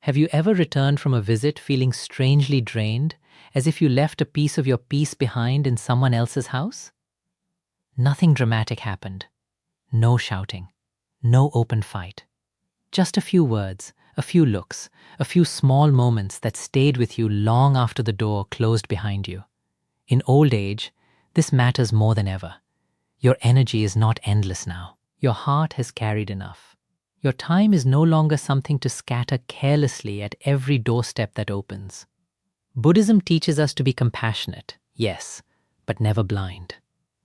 Have you ever returned from a visit feeling strangely drained, as if you left a piece of your peace behind in someone else's house? Nothing dramatic happened. No shouting. No open fight. Just a few words, a few looks, a few small moments that stayed with you long after the door closed behind you. In old age, this matters more than ever. Your energy is not endless now. Your heart has carried enough. Your time is no longer something to scatter carelessly at every doorstep that opens. Buddhism teaches us to be compassionate, yes, but never blind.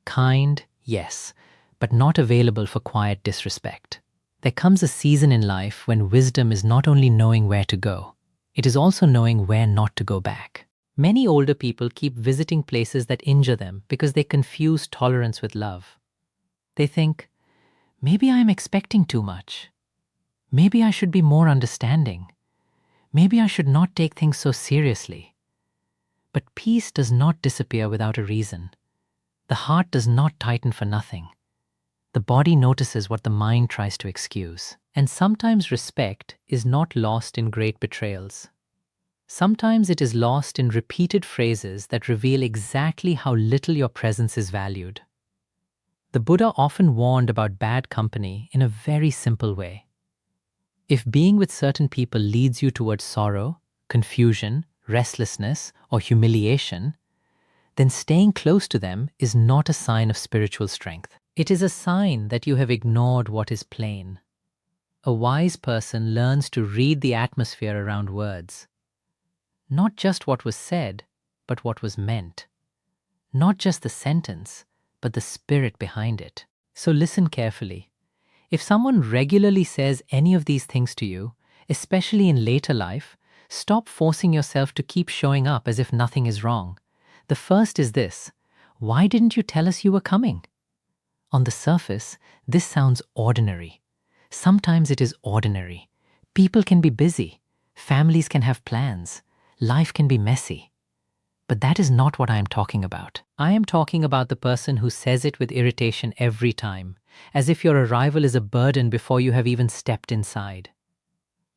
Kind, yes, but not available for quiet disrespect. There comes a season in life when wisdom is not only knowing where to go, it is also knowing where not to go back. Many older people keep visiting places that injure them because they confuse tolerance with love. They think, maybe I am expecting too much. Maybe I should be more understanding. Maybe I should not take things so seriously. But peace does not disappear without a reason. The heart does not tighten for nothing. The body notices what the mind tries to excuse. And sometimes respect is not lost in great betrayals. Sometimes it is lost in repeated phrases that reveal exactly how little your presence is valued. The Buddha often warned about bad company in a very simple way. If being with certain people leads you towards sorrow, confusion, restlessness, or humiliation, then staying close to them is not a sign of spiritual strength. It is a sign that you have ignored what is plain. A wise person learns to read the atmosphere around words. Not just what was said, but what was meant. Not just the sentence, but the spirit behind it. So listen carefully. If someone regularly says any of these things to you, especially in later life, stop forcing yourself to keep showing up as if nothing is wrong. The first is this: why didn't you tell us you were coming? On the surface, this sounds ordinary. Sometimes it is ordinary. People can be busy. Families can have plans. Life can be messy. But that is not what I am talking about. I am talking about the person who says it with irritation every time, as if your arrival is a burden before you have even stepped inside.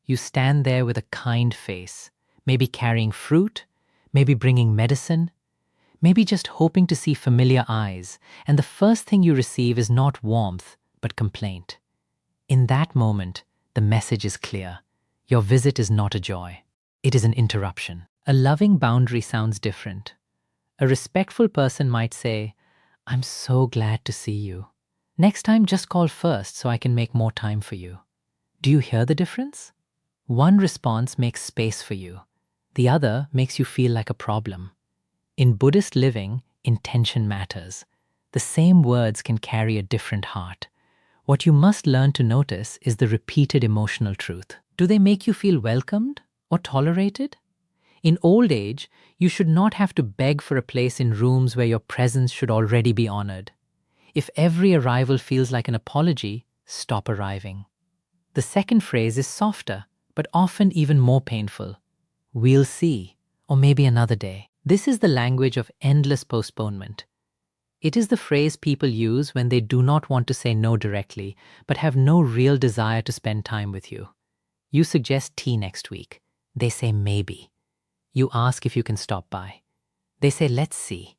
You stand there with a kind face, maybe carrying fruit, maybe bringing medicine, maybe just hoping to see familiar eyes, and the first thing you receive is not warmth, but complaint. In that moment, the message is clear. Your visit is not a joy. It is an interruption. A loving boundary sounds different. A respectful person might say, "I'm so glad to see you. Next time, just call first so I can make more time for you." Do you hear the difference? One response makes space for you. The other makes you feel like a problem. In Buddhist living, intention matters. The same words can carry a different heart. What you must learn to notice is the repeated emotional truth. Do they make you feel welcomed or tolerated? In old age, you should not have to beg for a place in rooms where your presence should already be honored. If every arrival feels like an apology, stop arriving. The second phrase is softer, but often even more painful. "We'll see," or maybe another day. This is the language of endless postponement. It is the phrase people use when they do not want to say no directly, but have no real desire to spend time with you. You suggest tea next week. They say maybe. You ask if you can stop by. They say let's see.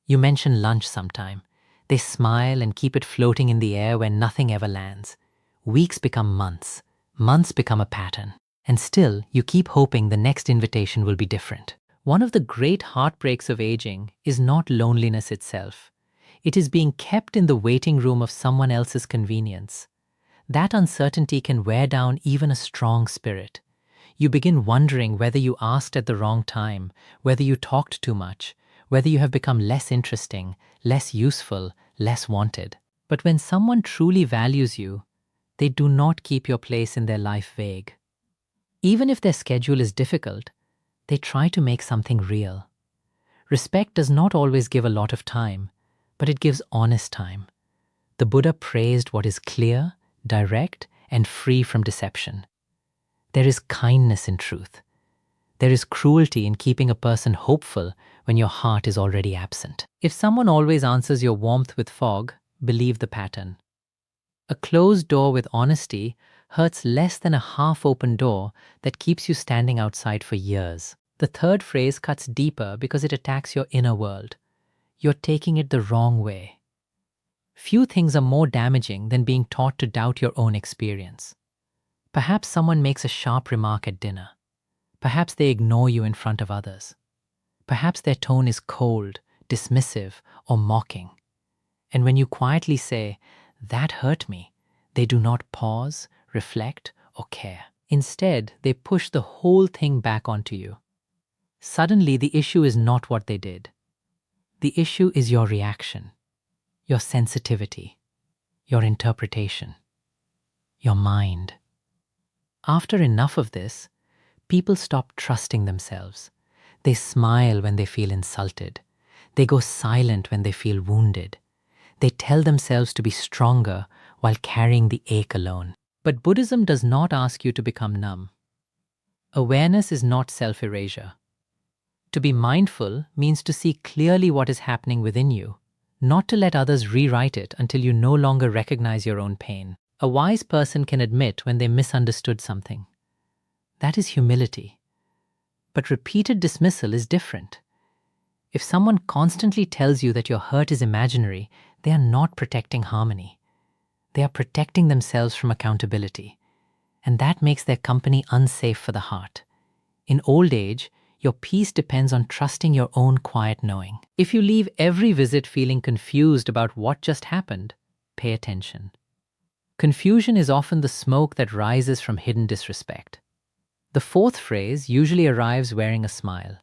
You mention lunch sometime. They smile and keep it floating in the air where nothing ever lands. Weeks become months. Months become a pattern. And still, you keep hoping the next invitation will be different. One of the great heartbreaks of aging is not loneliness itself. It is being kept in the waiting room of someone else's convenience. That uncertainty can wear down even a strong spirit. You begin wondering whether you asked at the wrong time, whether you talked too much, whether you have become less interesting, less useful, less wanted. But when someone truly values you, they do not keep your place in their life vague. Even if their schedule is difficult, they try to make something real. Respect does not always give a lot of time, but it gives honest time. The Buddha praised what is clear, direct, and free from deception. There is kindness in truth. There is cruelty in keeping a person hopeful when your heart is already absent. If someone always answers your warmth with fog, believe the pattern. A closed door with honesty hurts less than a half-open door that keeps you standing outside for years. The third phrase cuts deeper because it attacks your inner world. You're taking it the wrong way. Few things are more damaging than being taught to doubt your own experience. Perhaps someone makes a sharp remark at dinner. Perhaps they ignore you in front of others. Perhaps their tone is cold, dismissive, or mocking. And when you quietly say, "That hurt me," they do not pause, reflect, or care. Instead, they push the whole thing back onto you. Suddenly, the issue is not what they did. The issue is your reaction, your sensitivity, your interpretation, your mind. After enough of this, people stop trusting themselves. They smile when they feel insulted. They go silent when they feel wounded. They tell themselves to be stronger while carrying the ache alone. But Buddhism does not ask you to become numb. Awareness is not self-erasure. To be mindful means to see clearly what is happening within you, not to let others rewrite it until you no longer recognize your own pain. A wise person can admit when they misunderstood something. That is humility. But repeated dismissal is different. If someone constantly tells you that your hurt is imaginary, they are not protecting harmony. They are protecting themselves from accountability. And that makes their company unsafe for the heart. In old age, your peace depends on trusting your own quiet knowing. If you leave every visit feeling confused about what just happened, pay attention. Confusion is often the smoke that rises from hidden disrespect. The fourth phrase usually arrives wearing a smile.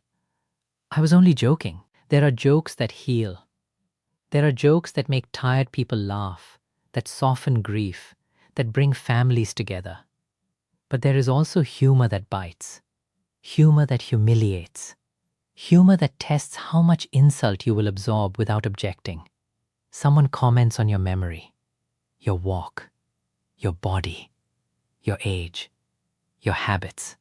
"I was only joking." There are jokes that heal. There are jokes that make tired people laugh, that soften grief, that bring families together. But there is also humor that bites. Humor that humiliates. Humor that tests how much insult you will absorb without objecting. Someone comments on your memory, your walk, your body, your age, your habits.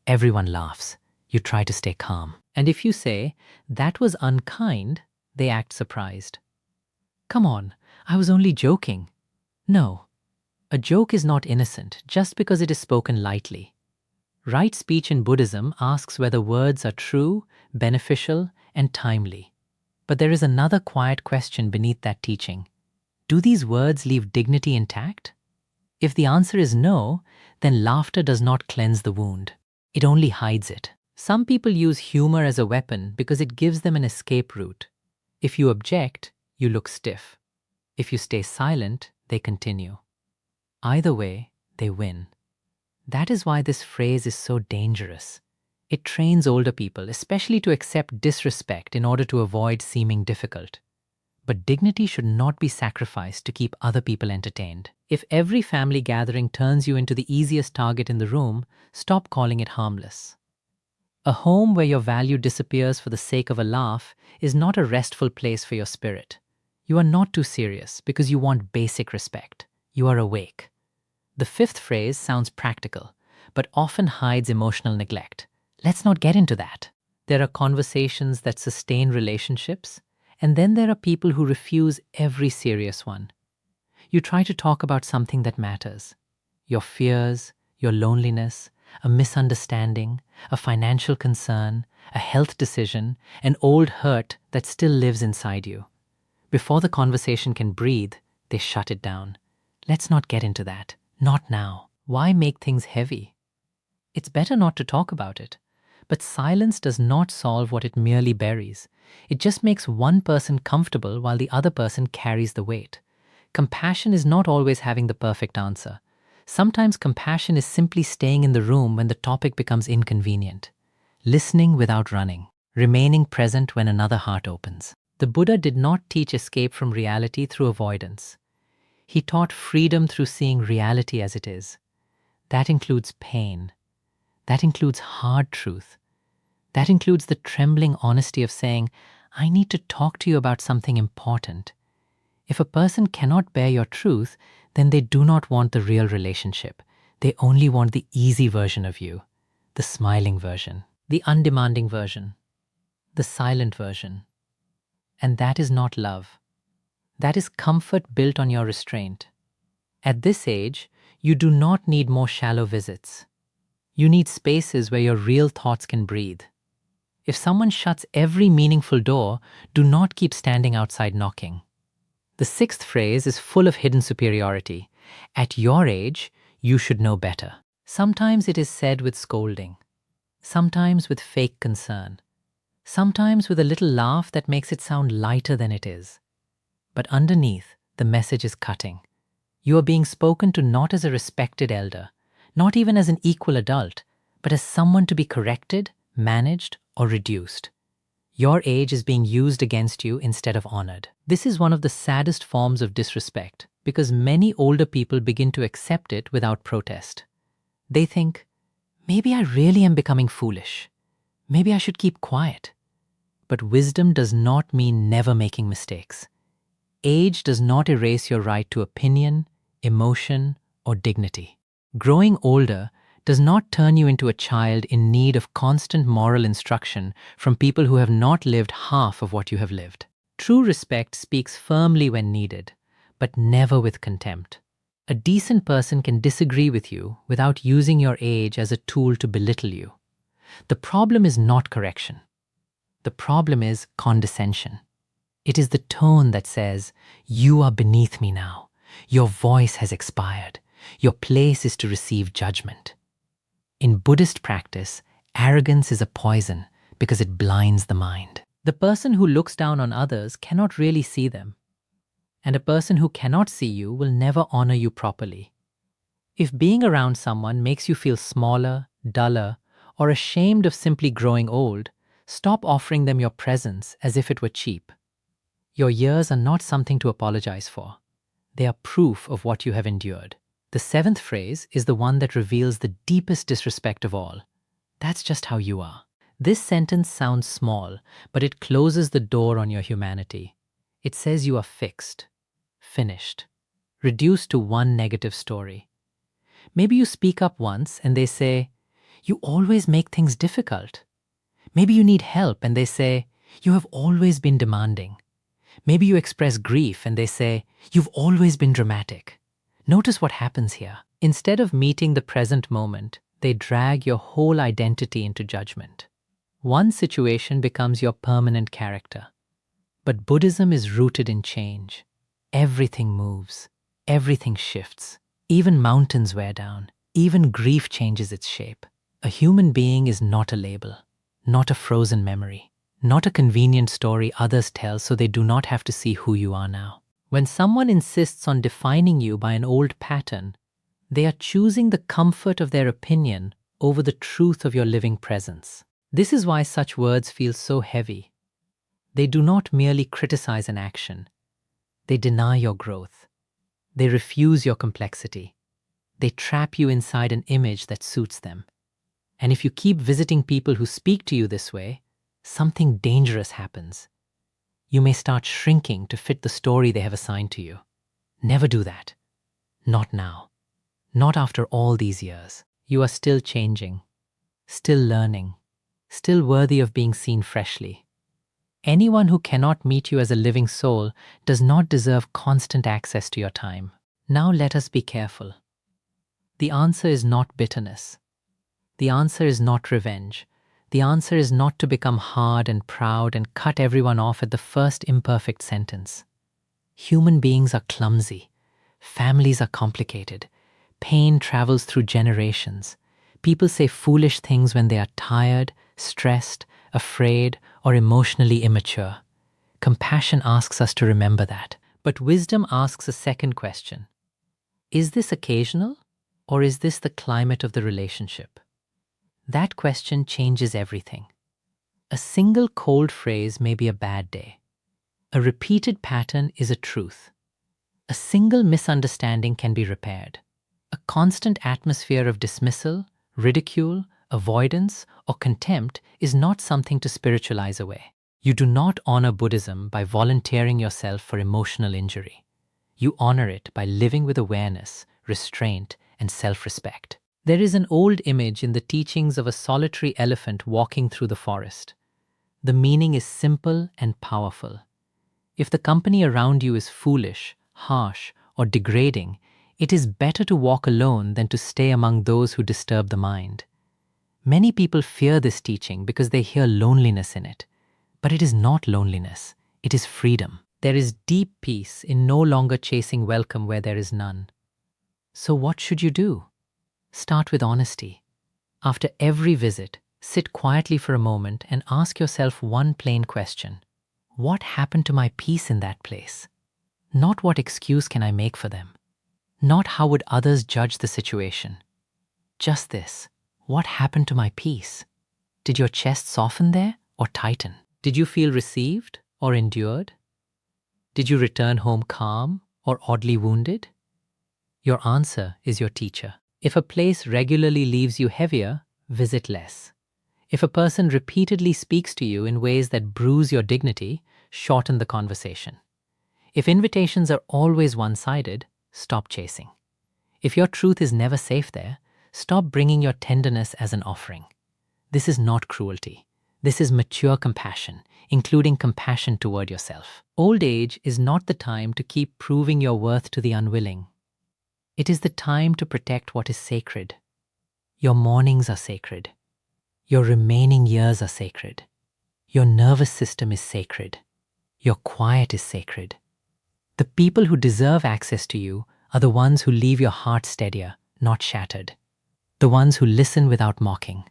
Everyone laughs. You try to stay calm. And if you say, "That was unkind," they act surprised. "Come on, I was only joking." No, a joke is not innocent just because it is spoken lightly. Right speech in Buddhism asks whether words are true, beneficial, and timely. But there is another quiet question beneath that teaching. Do these words leave dignity intact? If the answer is no, then laughter does not cleanse the wound. It only hides it. Some people use humor as a weapon because it gives them an escape route. If you object, you look stiff. If you stay silent, they continue. Either way, they win. That is why this phrase is so dangerous. It trains older people, especially to accept disrespect in order to avoid seeming difficult. But dignity should not be sacrificed to keep other people entertained. If every family gathering turns you into the easiest target in the room, stop calling it harmless. A home where your value disappears for the sake of a laugh is not a restful place for your spirit. You are not too serious because you want basic respect. You are awake. The fifth phrase sounds practical, but often hides emotional neglect. Let's not get into that. There are conversations that sustain relationships, and then there are people who refuse every serious one. You try to talk about something that matters. Your fears, your loneliness, a misunderstanding, a financial concern, a health decision, an old hurt that still lives inside you. Before the conversation can breathe, they shut it down. Let's not get into that. Not now. Why make things heavy? It's better not to talk about it. But silence does not solve what it merely buries. It just makes one person comfortable while the other person carries the weight. Compassion is not always having the perfect answer. Sometimes compassion is simply staying in the room when the topic becomes inconvenient. Listening without running. Remaining present when another heart opens. The Buddha did not teach escape from reality through avoidance. He taught freedom through seeing reality as it is. That includes pain. That includes hard truth. That includes the trembling honesty of saying, "I need to talk to you about something important." If a person cannot bear your truth, then they do not want the real relationship. They only want the easy version of you, the smiling version, the undemanding version, the silent version. And that is not love. That is comfort built on your restraint. At this age, You do not need more shallow visits. You need spaces where your real thoughts can breathe. If someone shuts every meaningful door, do not keep standing outside knocking. The sixth phrase is full of hidden superiority. At your age, you should know better. Sometimes it is said with scolding, sometimes with fake concern, sometimes with a little laugh that makes it sound lighter than it is. But underneath, the message is cutting. You are being spoken to not as a respected elder, not even as an equal adult, but as someone to be corrected, managed, or reduced. Your age is being used against you instead of honored. This is one of the saddest forms of disrespect because many older people begin to accept it without protest. They think, maybe I really am becoming foolish. Maybe I should keep quiet. But wisdom does not mean never making mistakes. Age does not erase your right to opinion, emotion, or dignity. Growing older does not turn you into a child in need of constant moral instruction from people who have not lived half of what you have lived. True respect speaks firmly when needed, but never with contempt. A decent person can disagree with you without using your age as a tool to belittle you. The problem is not correction. The problem is condescension. It is the tone that says, "You are beneath me now. Your voice has expired. Your place is to receive judgment." In Buddhist practice, arrogance is a poison because it blinds the mind. The person who looks down on others cannot really see them. And a person who cannot see you will never honor you properly. If being around someone makes you feel smaller, duller, or ashamed of simply growing old, stop offering them your presence as if it were cheap. Your years are not something to apologize for. They are proof of what you have endured. The seventh phrase is the one that reveals the deepest disrespect of all. That's just how you are. This sentence sounds small, but it closes the door on your humanity. It says you are fixed, finished, reduced to one negative story. Maybe you speak up once and they say, "You always make things difficult." Maybe you need help and they say, "You have always been demanding." Maybe you express grief and they say, "You've always been dramatic." Notice what happens here. Instead of meeting the present moment, they drag your whole identity into judgment. One situation becomes your permanent character. But Buddhism is rooted in change. Everything moves. Everything shifts. Even mountains wear down. Even grief changes its shape. A human being is not a label, not a frozen memory, not a convenient story others tell so they do not have to see who you are now. When someone insists on defining you by an old pattern, they are choosing the comfort of their opinion over the truth of your living presence. This is why such words feel so heavy. They do not merely criticize an action. They deny your growth. They refuse your complexity. They trap you inside an image that suits them. And if you keep visiting people who speak to you this way, something dangerous happens. You may start shrinking to fit the story they have assigned to you. Never do that. Not now. Not after all these years. You are still changing, still learning, still worthy of being seen freshly. Anyone who cannot meet you as a living soul does not deserve constant access to your time. Now let us be careful. The answer is not bitterness. The answer is not revenge. The answer is not to become hard and proud and cut everyone off at the first imperfect sentence. Human beings are clumsy. Families are complicated. Pain travels through generations. People say foolish things when they are tired, stressed, afraid, or emotionally immature. Compassion asks us to remember that. But wisdom asks a second question. Is this occasional, or is this the climate of the relationship? That question changes everything. A single cold phrase may be a bad day. A repeated pattern is a truth. A single misunderstanding can be repaired. A constant atmosphere of dismissal, ridicule, avoidance, or contempt is not something to spiritualize away. You do not honor Buddhism by volunteering yourself for emotional injury. You honor it by living with awareness, restraint, and self-respect. There is an old image in the teachings of a solitary elephant walking through the forest. The meaning is simple and powerful. If the company around you is foolish, harsh, or degrading, It is better to walk alone than to stay among those who disturb the mind. Many people fear this teaching because they hear loneliness in it. But it is not loneliness, it is freedom. There is deep peace in no longer chasing welcome where there is none. So what should you do? Start with honesty. After every visit, sit quietly for a moment and ask yourself one plain question. What happened to my peace in that place? Not what excuse can I make for them. Not how would others judge the situation. Just this. What happened to my peace? Did your chest soften there or tighten? Did you feel received or endured? Did you return home calm or oddly wounded? Your answer is your teacher. If a place regularly leaves you heavier, visit less. If a person repeatedly speaks to you in ways that bruise your dignity, shorten the conversation. If invitations are always one-sided, stop chasing. If your truth is never safe there, stop bringing your tenderness as an offering. This is not cruelty. This is mature compassion, including compassion toward yourself. Old age is not the time to keep proving your worth to the unwilling. It is the time to protect what is sacred. Your mornings are sacred. Your remaining years are sacred. Your nervous system is sacred. Your quiet is sacred. The people who deserve access to you are the ones who leave your heart steadier, not shattered. The ones who listen without mocking.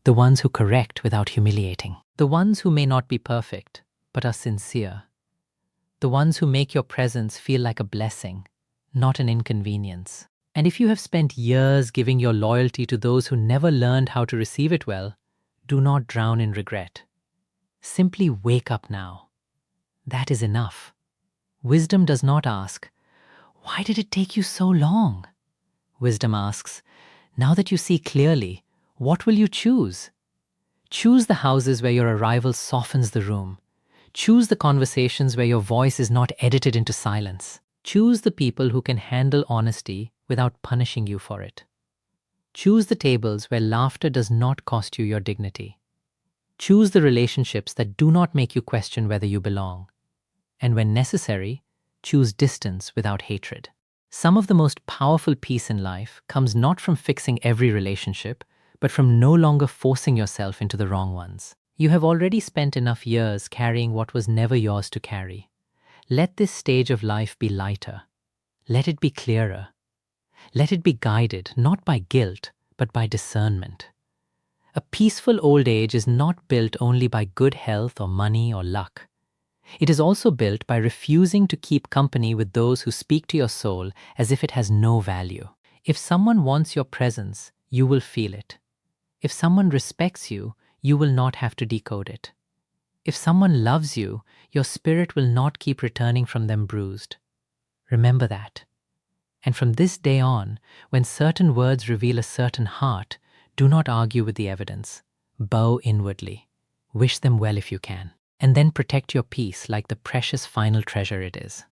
The ones who correct without humiliating. The ones who may not be perfect, but are sincere. The ones who make your presence feel like a blessing, not an inconvenience. And if you have spent years giving your loyalty to those who never learned how to receive it well, do not drown in regret. Simply wake up now. That is enough. Wisdom does not ask, "Why did it take you so long?" Wisdom asks, "Now that you see clearly, what will you choose?" Choose the houses where your arrival softens the room. Choose the conversations where your voice is not edited into silence. Choose the people who can handle honesty without punishing you for it. Choose the tables where laughter does not cost you your dignity. Choose the relationships that do not make you question whether you belong. And when necessary, choose distance without hatred. Some of the most powerful peace in life comes not from fixing every relationship, but from no longer forcing yourself into the wrong ones. You have already spent enough years carrying what was never yours to carry. Let this stage of life be lighter. Let it be clearer. Let it be guided not by guilt, but by discernment. A peaceful old age is not built only by good health or money or luck. It is also built by refusing to keep company with those who speak to your soul as if it has no value. If someone wants your presence, you will feel it. If someone respects you, you will not have to decode it. If someone loves you, your spirit will not keep returning from them bruised. Remember that. And from this day on, when certain words reveal a certain heart, do not argue with the evidence. Bow inwardly. Wish them well if you can. And then protect your peace like the precious final treasure it is.